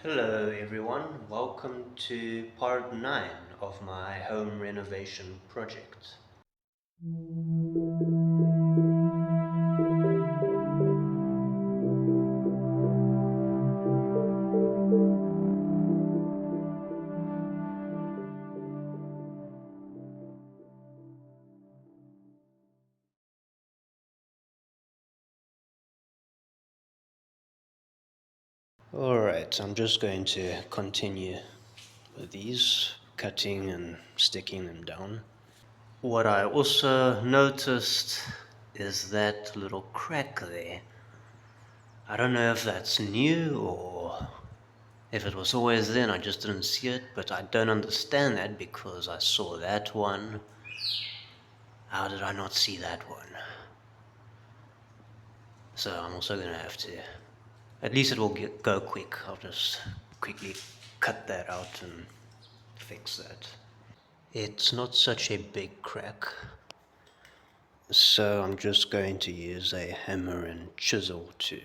Hello everyone, welcome to part 9 of my home renovation project. Alright, I'm just going to continue with these, cutting and sticking them down. What I also noticed is that little crack there. I don't know if that's new or if it was always there and I just didn't see it, but I don't understand that because I saw that one. How did I not see that one? So I'm also going to have to, at least it will go quick. I'll just quickly cut that out and fix that. It's not such a big crack, so I'm just going to use a hammer and chisel to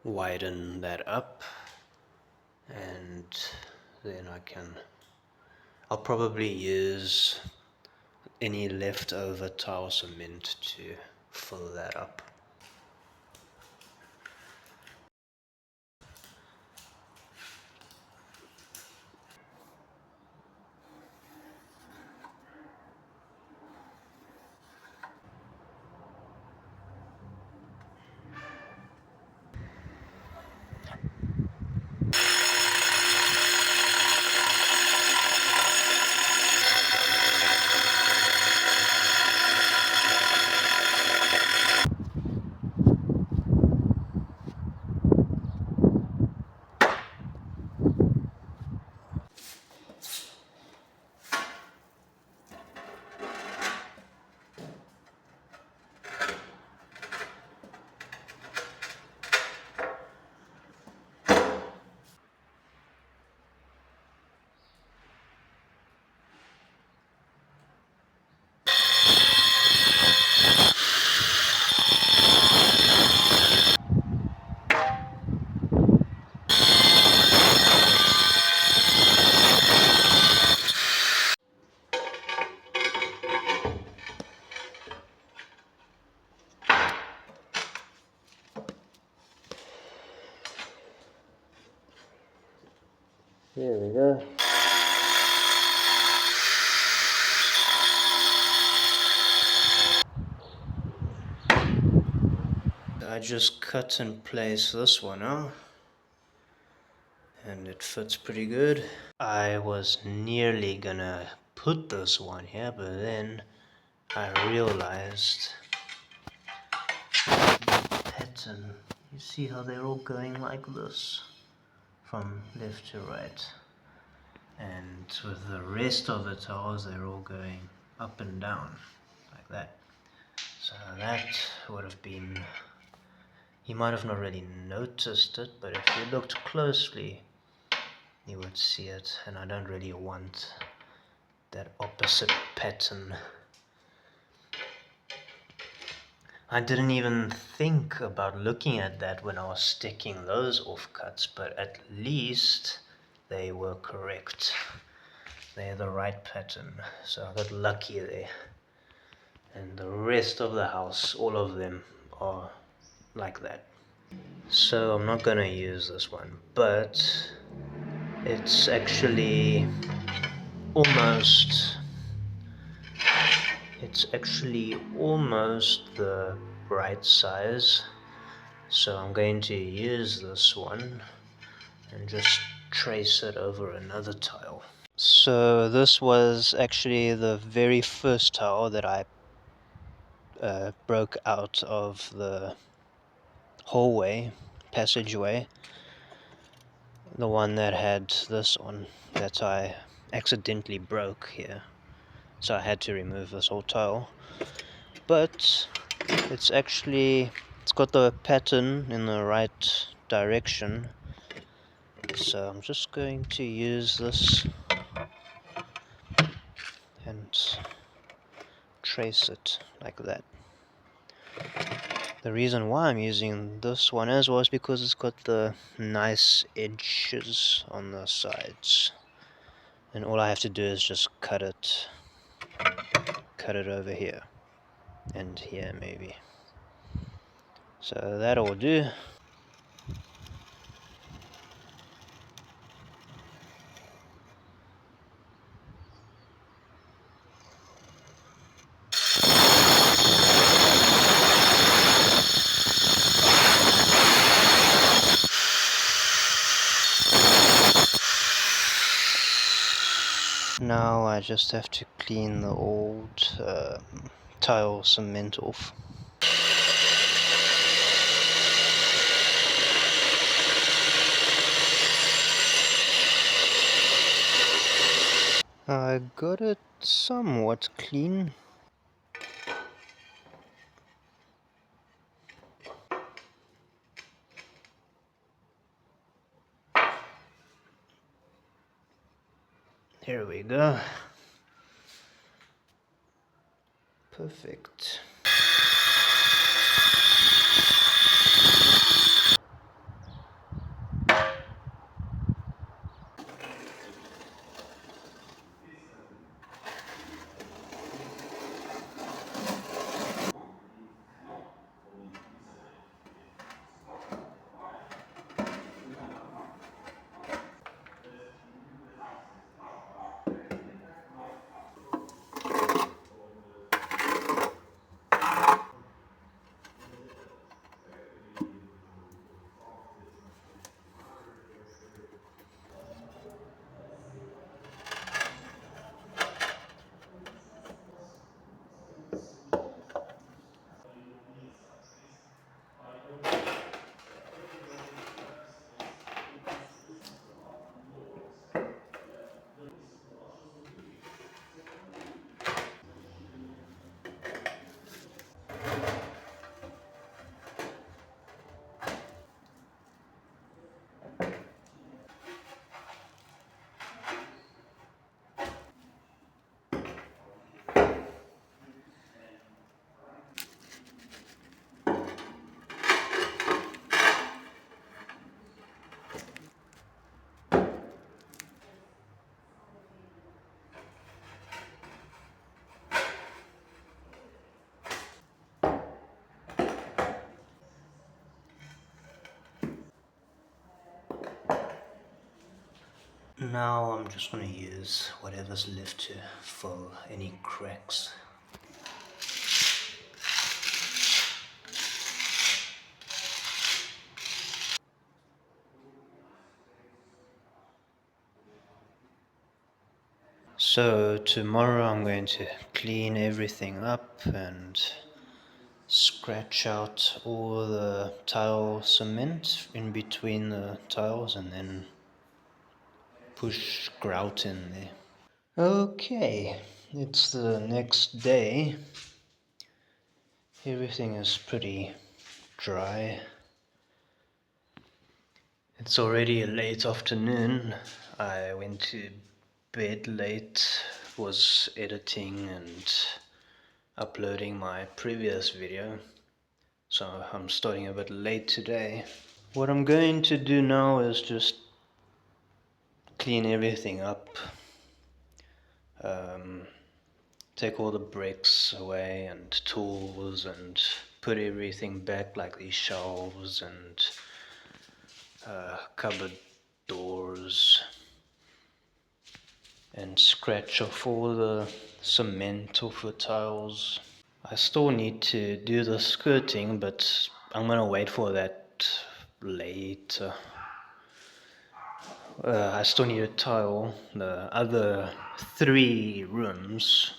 widen that up, and then I'll probably use any leftover tile cement to fill that up. There we go. I just cut and place this one out, and it fits pretty good. I was nearly gonna put this one here, but then I realized the pattern. You see how they're all going like this, from left to right. And with the rest of the tiles, they're all going up and down, like that. So that would have been, you might have not really noticed it, but if you looked closely, you would see it, and I don't really want that opposite pattern. I didn't even think about looking at that when I was sticking those offcuts, but at least they were correct. They're the right pattern, so I got lucky there. And the rest of the house, all of them are like that. So I'm not gonna use this one, but it's actually almost the right size. So I'm going to use this one and just trace it over another tile. So this was actually the very first tile that I broke out of the hallway, passageway. The one that had this on, that I accidentally broke here. So I had to remove this whole tile. But it's got the pattern in the right direction. So I'm just going to use this and trace it like that. The reason why I'm using this one as well is because it's got the nice edges on the sides. And all I have to do is just cut it over here. And here maybe. So that'll do. Now I just have to clean the old tile cement off. I got it somewhat clean. Here we go. Perfect. Now I'm just going to use whatever's left to fill any cracks. So tomorrow I'm going to clean everything up and scratch out all the tile cement in between the tiles and then push grout in there. Okay, it's the next day. Everything is pretty dry. It's already a late afternoon. I went to bed late, was editing and uploading my previous video, so I'm starting a bit late today. What I'm going to do now is just clean everything up, take all the bricks away and tools and put everything back, like these shelves and cupboard doors, and scratch off all the cement off the tiles. I still need to do the skirting, but I'm gonna wait for that later. I still need to tile the other 3 rooms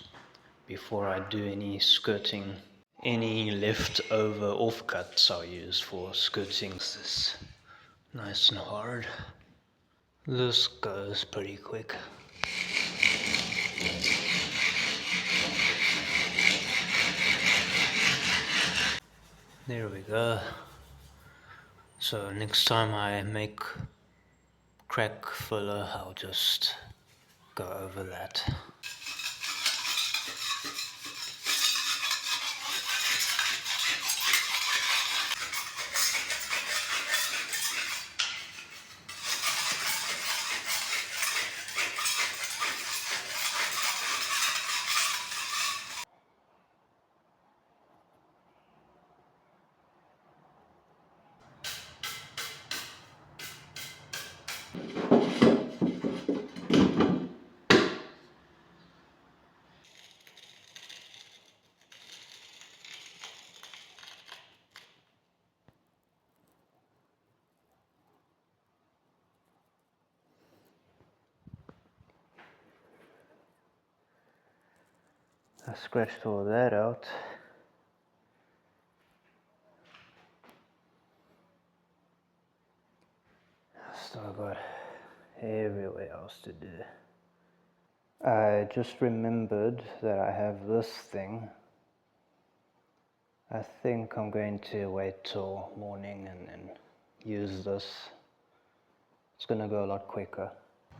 before I do any skirting. Any leftover offcuts I'll use for skirting. This is nice and hard. This goes pretty quick. There we go. So next time I make crack filler, I'll just go over that. I scratched all that out. Still got everywhere else to do. I just remembered that I have this thing. I think I'm going to wait till morning and then use this. It's gonna go a lot quicker.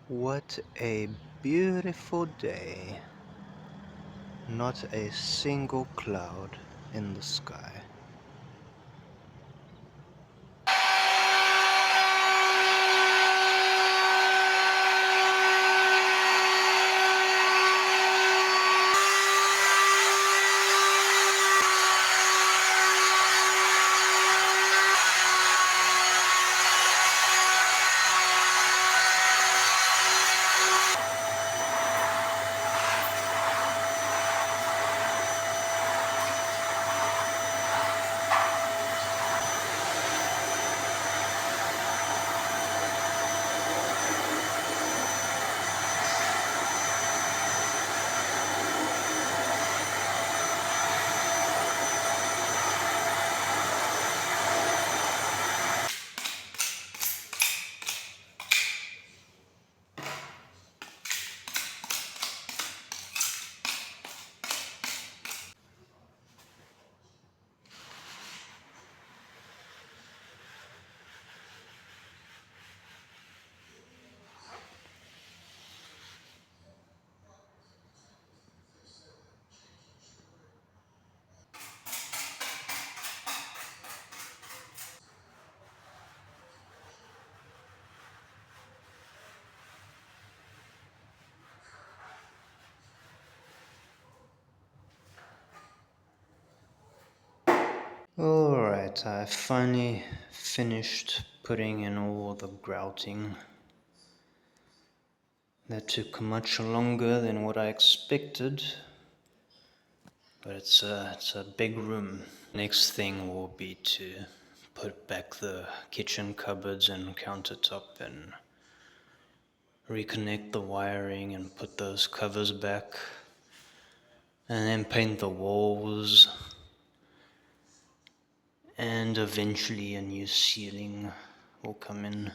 What a beautiful day. Not a single cloud in the sky. Alright, I finally finished putting in all the grouting. That took much longer than what I expected, but it's a big room. Next thing will be to put back the kitchen cupboards and countertop and reconnect the wiring and put those covers back, and then paint the walls, and eventually a new ceiling will come in.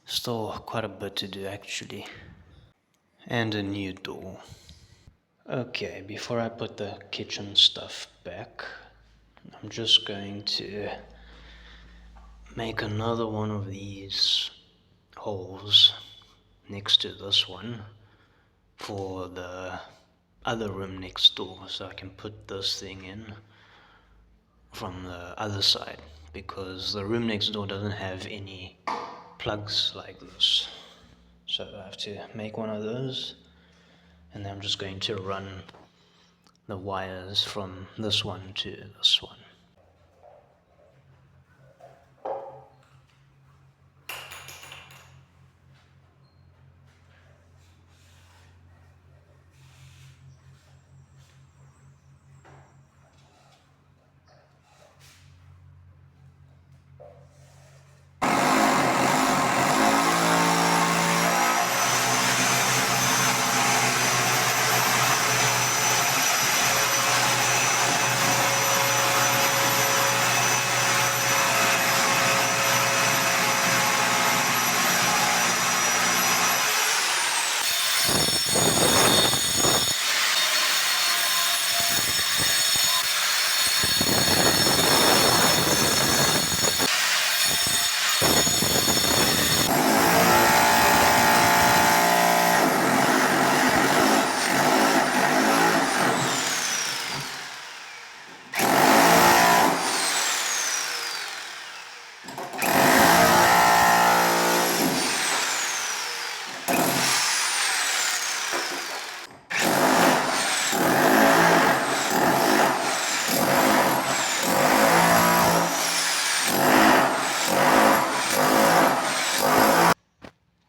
Still quite a bit to do actually. And a new door. Okay, before I put the kitchen stuff back, I'm just going to make another one of these holes next to this one for the other room next door, so I can put this thing in from the other side, because the room next door doesn't have any plugs like this. So I have to make one of those, and then I'm just going to run the wires from this one to this one.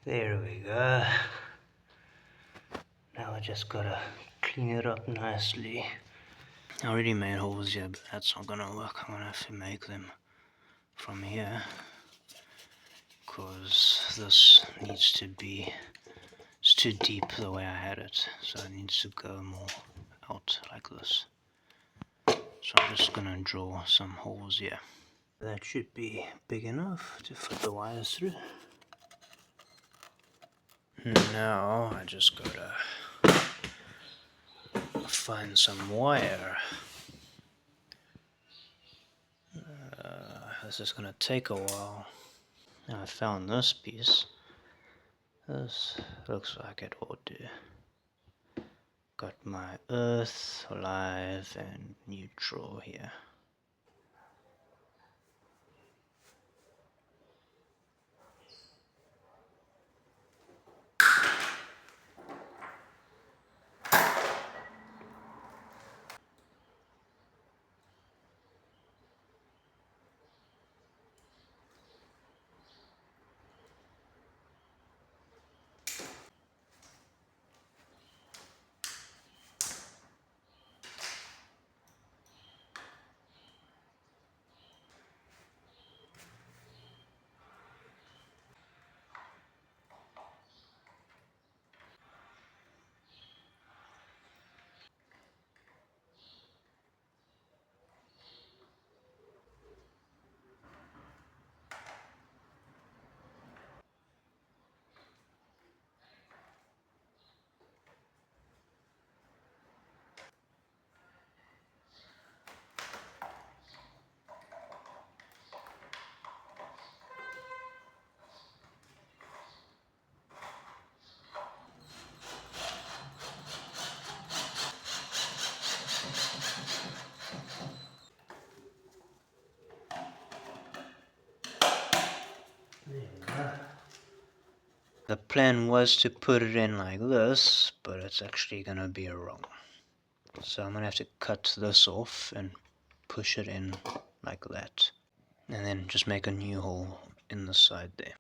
There we go. Now I just gotta clean it up nicely. I already made holes here, but that's not gonna work. I'm gonna have to make them from here, because this needs to be, it's too deep the way I had it, so it needs to go more out like this. So I'm just gonna draw some holes here. That should be big enough to fit the wires through. Now I just gotta find some wire. This is gonna take a while. I found this piece. This looks like it will do. Got my earth, live, and neutral here. The plan was to put it in like this, but it's actually gonna be wrong. So I'm gonna have to cut this off and push it in like that. And then just make a new hole in the side there.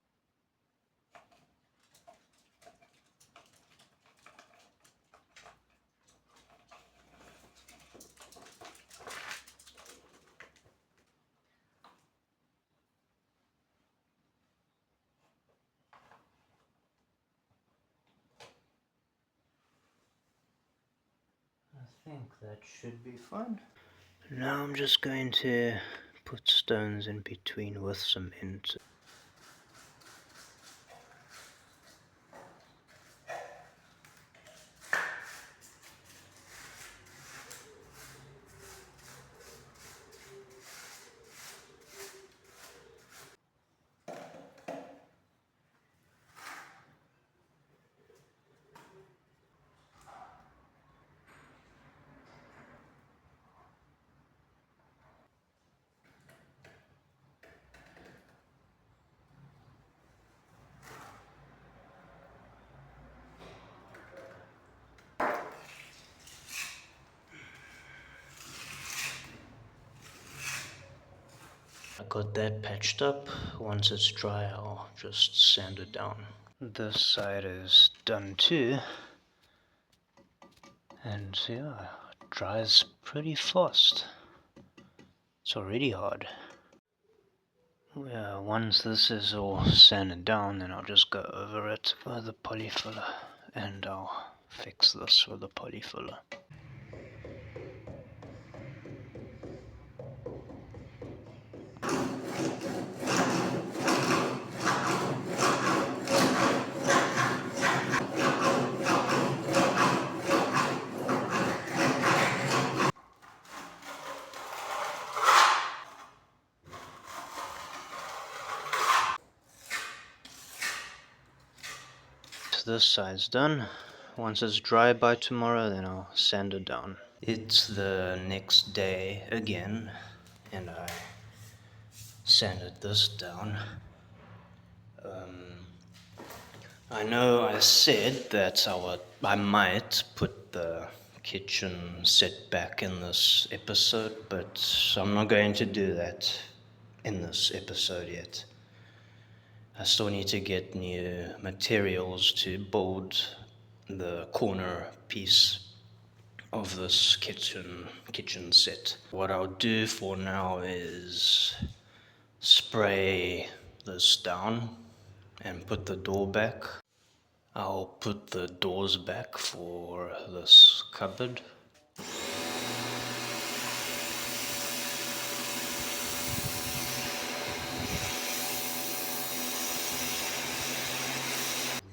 I think that should be fine. Now I'm just going to put stones in between with some ends. I got that patched up. Once it's dry, I'll just sand it down. This side is done too. And yeah, it dries pretty fast. It's already hard. Yeah, once this is all sanded down, then I'll just go over it with the polyfiller and I'll fix this with the polyfiller. This side's done. Once it's dry by tomorrow, then I'll sand it down. It's the next day again, and I sanded this down. I know I said that I might put the kitchen set back in this episode, but I'm not going to do that in this episode yet. I still need to get new materials to build the corner piece of this kitchen set. What I'll do for now is spray this down and put the door back. I'll put the doors back for this cupboard.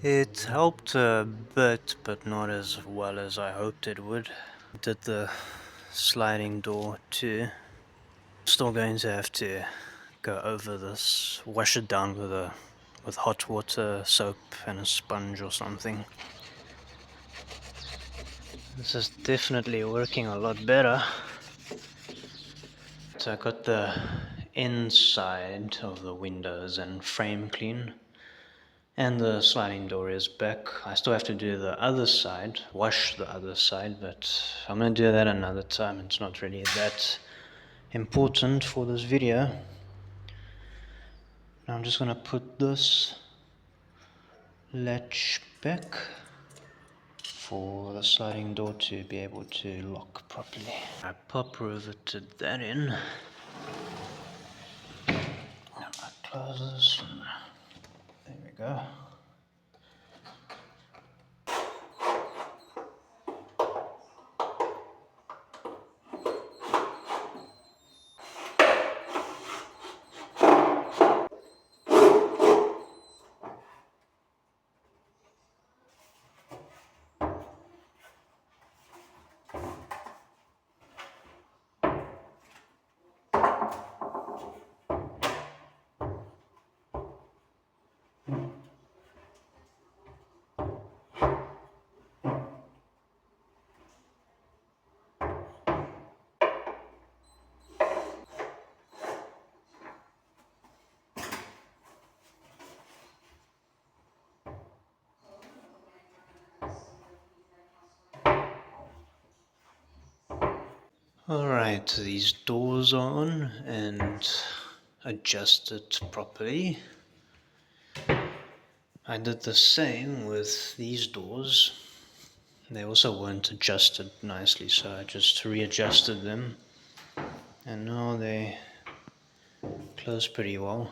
It helped a bit, but not as well as I hoped it would. Did the sliding door too. Still going to have to go over this, wash it down with hot water, soap and a sponge or something. This is definitely working a lot better. So I got the inside of the windows and frame clean, and the sliding door is back. I still have to do the other side, wash the other side, but I'm gonna do that another time. It's not really that important for this video. Now I'm just gonna put this latch back for the sliding door to be able to lock properly. I pop riveted that in. Now I close this. There we go. Alright, these doors are on and adjusted properly. I did the same with these doors. They also weren't adjusted nicely, so I just readjusted them. And now they close pretty well.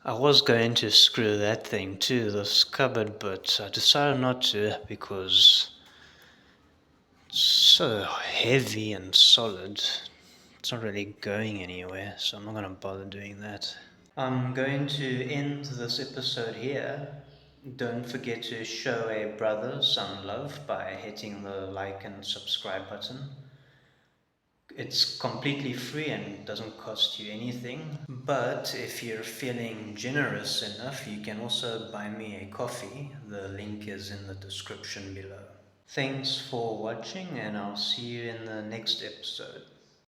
I was going to screw that thing to this cupboard, but I decided not to because it's so heavy and solid. It's not really going anywhere, so I'm not going to bother doing that. I'm going to end this episode here. Don't forget to show a brother some love by hitting the like and subscribe button. It's completely free and doesn't cost you anything. But if you're feeling generous enough, you can also buy me a coffee. The link is in the description below. Thanks for watching, and I'll see you in the next episode.